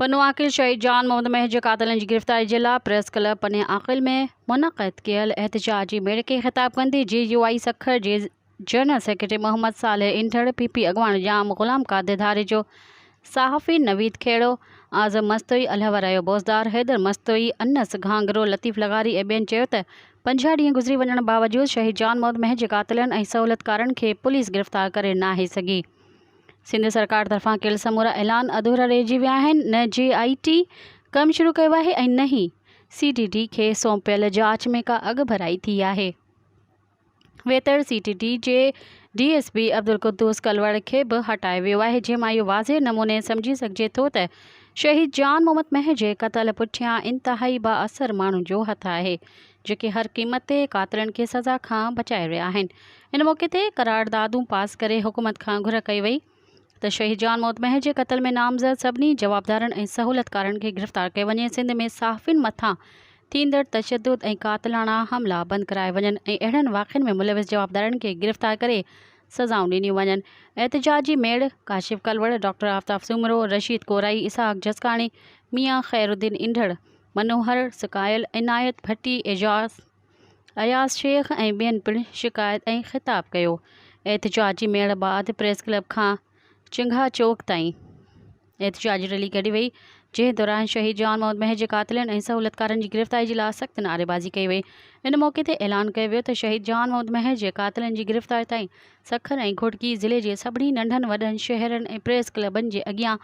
पन्नू आकिल शहीद जान मोहम्मद महर जे कातिलनि जी गिरफ़्तारी जे लाइ प्रेस क्लब पन्ने आकिल में मुनक़िद कयल एहतजाजी मेले खे ख़िताब कंदे GUI सखर जे general secretary Mohammad Saleh Indhar PP अॻवान जाम ग़ुलाम क़ादिर धारे जो सहाफ़ी नवीद खेड़ो आज़म मस्तोई अलहवर बोज़दार हैदर मस्तोई अनस घांगरो लतीफ़ लगारी ऐं ॿियनि चयो त 50 ॾींहं गुज़री वञण बावजूद शहीद जान मोहम्मद महर जे कातिलनि ऐं सहूलियतकारनि खे पुलिस गिरफ़्तार करे नाहे सघी। सिंध सरकार तरफ़ां कयल समूरा ऐलान अधूरा रहिजी विया आहिनि। न JIT कमु शुरू कयो आहे ऐं न ई CTT खे सौंपियल जांच में का अॻु भराई थी आहे। वेतर CTT जे DSP अब्दुल कुद्दूस कलवड़ खे बि हटायो वियो आहे, जंहिंमां इहो वाज़े नमूने सम्झी सघिजे थो त शहीद जान मोहम्मद महर जे क़त्ल पुठियां इंतिहाई बाअसर माण्हुनि जो हथु आहे, जेके हर क़ीमत ते कातिलनि खे सज़ा खां बचाए रहिया आहिनि। इन मौक़े ते करारदादूं पास करे हुकूमत खां घुर कई वई त शहीद जान मोहम्मद महर जे क़त्ल में नामज़द सभिनी जवाबदारनि ऐं सहूलियतकारनि खे गिरफ़्तार कयो वञे। सिंध में सहाफ़ियुनि मथां थींदड़ तशद्दुद ऐं कातिलाना हमला बंदि कराए वञनि ऐं अहिड़नि वाक़िअनि में मुलविस जवाबदारनि खे गिरफ़्तार करे सज़ाऊं ॾिनियूं वञनि। एहतजाजी मेड़ काशिफ कलवड़, डॉक्टर आफ़ताब सूमरो, रशीद कोराई, इसहाक जसकाणी, मियां ख़ैरुद्दीन इंढड़, मनोहर सिकायल, इनायत भट्टी, अयाज़ शेख ऐं ॿियनि पिणु शिकायत ऐं ख़िताब कयो। एहतजाजी मेड़ बाद प्रेस क्लब खां चिंघा चौक ताईं एहतजाजी रैली कढी वई, जंहिं दौरान शहीद जान मोहम्मद महर जे कातिलनि ऐं सहूलियतकारनि जी गिरफ़्तारी जे लाइ सख़्त नारेबाज़ी कई वई। इन मौक़े ते ऐलान कयो वियो त शहीद जान मोहम्मद महर जे कातिलनि जी गिरफ़्तारी ताईं सखर ऐं घुड़की ज़िले जे सभिनी नंढनि वॾनि शहरनि ऐं प्रेस क्लबनि जे अॻियां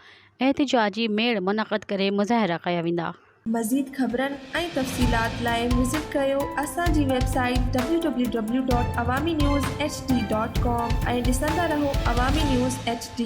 एहतजाजी मेड़ मुनक़िद करे मुज़ाहिरा कया वेंदा। मज़ीद ख़बरनि ऐं तफ़सीलात लाइ विज़िट कयो असांजी वेबसाइट www.awamiNewsHD.com ऐं ॾिसंदा रहो अवामी न्यूज़ HD।